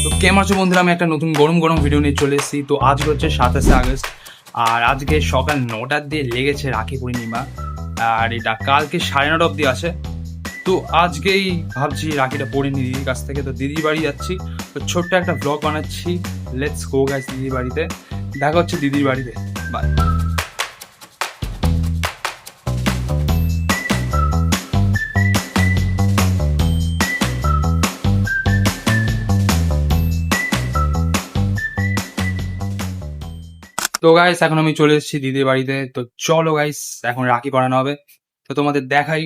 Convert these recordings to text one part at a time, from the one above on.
তো কেমন আছো বন্ধুরা, আমি একটা নতুন গরম গরম ভিডিও নিয়ে চলে এসেছি। তো আজকে হচ্ছে 27শে আগস্ট, আর আজকে সকাল 9টার দিয়ে লেগেছে রাখি পূর্ণিমা, আর এটা কালকে 9:30 অবধি আছে। তো আজকেই ভাবছি রাখিটা পরে নি দিদির কাছ থেকে। তো দিদির বাড়ি যাচ্ছি, তো ছোট্ট একটা ব্লগ বানাচ্ছি। লেটস গো গাইস, দিদির বাড়িতে দেখা হচ্ছে, দিদির বাড়িতে বাই। তো গাইস এখন আমি চলে এসেছি দিদির বাড়িতে। তো চলো গাইস, এখন রাখি পরানো হবে, তো তোমাদের দেখাই।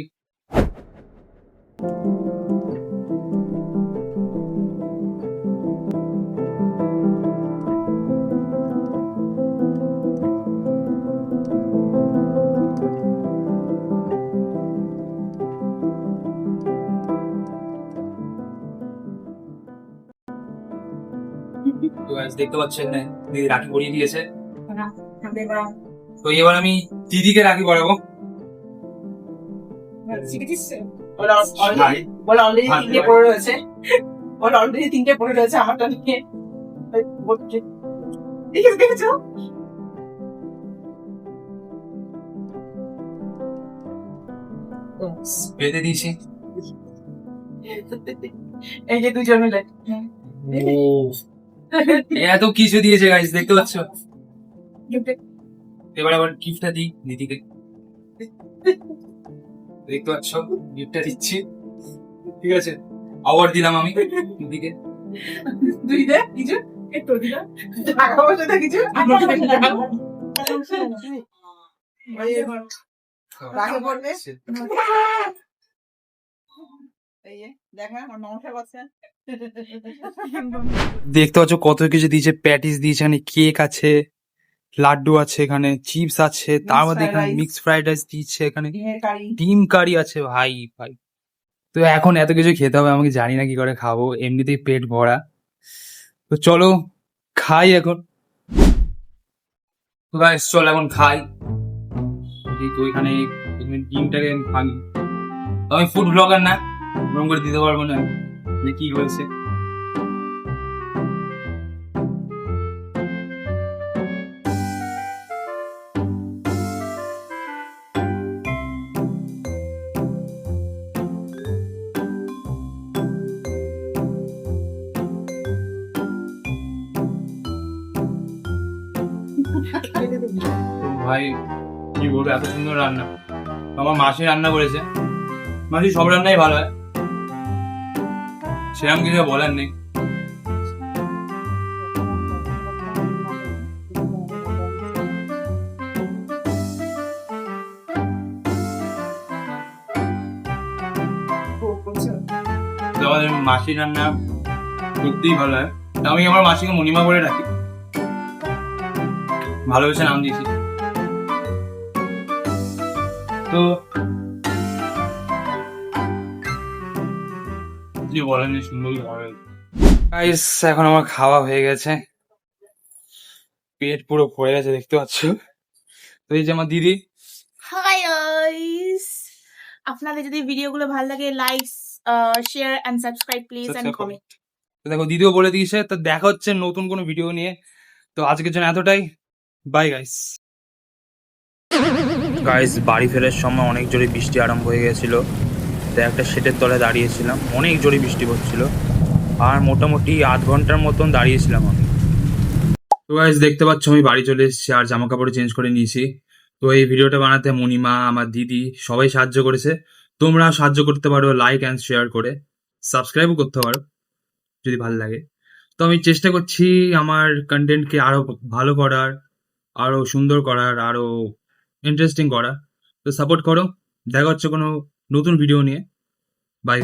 তো গাইস দেখতে পাচ্ছেন না, দিদি রাখি পরিয়ে দিয়েছে। তো এবার আমি দিদিকে রাখি পরাবো। অলরেডি তিনটে পড়ে রয়েছে আমারটা নিয়ে। দেখেছো বেঁধে দিয়েছি। এই যে দুজন মিলে এত কিছু দিয়েছে গাইস, দেখতে পাচ্ছ। এবার আবার গিফটটা দিই দিদিকে, দেখতে পাচ্ছ গিফটটা দিচ্ছি। ঠিক আছে, আবার দিলাম আমি দিদিকে। দুই দে কিছু একটু দিলাম টাকা পয়সা দে কিছু রাখে পড়বে। দেখতে পাচ্ছ কত কিছু দিয়েছে, প্যাটিস দিয়েছে, এখানে কেক আছে, লাড্ডু আছে, এখানে চিপস আছে, তার মধ্যে এখানে মিক্স ফ্রাইড রাইস দিচ্ছে, এখানে ডিম কারি আছে। ভাই ভাই, তো এখন এত কিছু খেতে হবে আমাকে, জানি না কি করে খাবো, এমনিতেই পেট ভরা। তো চলো খাই এখন। তো গাইস চল এখন খাই। তো এখানে ডিমটাকে আমি ভাঙি। আমি ফুড ব্লগার না, ওরকম করে দিতে পারবো না যে কি হয়েছে। ভাই কি বলবো, এত সুন্দর রান্না। আমার মাসি রান্না করেছে, মাসি সব রান্নাই ভালো হয়, সেরকম কিছু বলার নেই। তো আমাদের মাসির রান্না সত্যিই ভালো হয়। আমি আমার মাসিকে মণিমা করে রাখি, ভালোবেসে নাম দিয়েছি। তো কি বলেন, সুন্দর গাইস, এখন আমার খাওয়া হয়ে গেছে, পেট পুরো ভরে গেছে, দেখতে পাচ্ছ। তো এই যে আমার দিদি। হাই গাইস, আপনাদের যদি ভিডিওগুলো ভালো লাগে like share and subscribe please and comment. তো দেখো দিদিও বলে দিয়েছে। তো দেখা হচ্ছে নতুন কোনো ভিডিও নিয়ে। তো আজকের জন্য এতটাই, বাই গাইস। গাইস বাড়ি ফেরার সময় অনেক জোরে বৃষ্টি আরম্ভ হয়ে গেছিল। তো একটা শেডের তলে দাঁড়িয়েছিলাম, অনেক জোরে বৃষ্টি পড়ছিল, আর মোটামুটি আধ ঘন্টার মতন দাঁড়িয়েছিলাম আমি। তো গাইস দেখতে পাচ্ছ আমি বাড়ি চলে এসেছি, আর জামা কাপড় চেঞ্জ করে নিয়েছি। তো এই ভিডিওটা বানাতে মণিমা, আমার দিদি সবাই সাহায্য করেছে। তোমরা সাহায্য করতে পারো লাইক অ্যান্ড শেয়ার করে, সাবস্ক্রাইবও করতে পারো যদি ভালো লাগে। তো আমি চেষ্টা করছি আমার কন্টেন্টকে আরো ভালো করার, আরো সুন্দর করার, আরো ইন্টারেস্টিং করার। তো সাপোর্ট করো, দেখা হচ্ছে কোনো নতুন ভিডিও নিয়ে। বাই।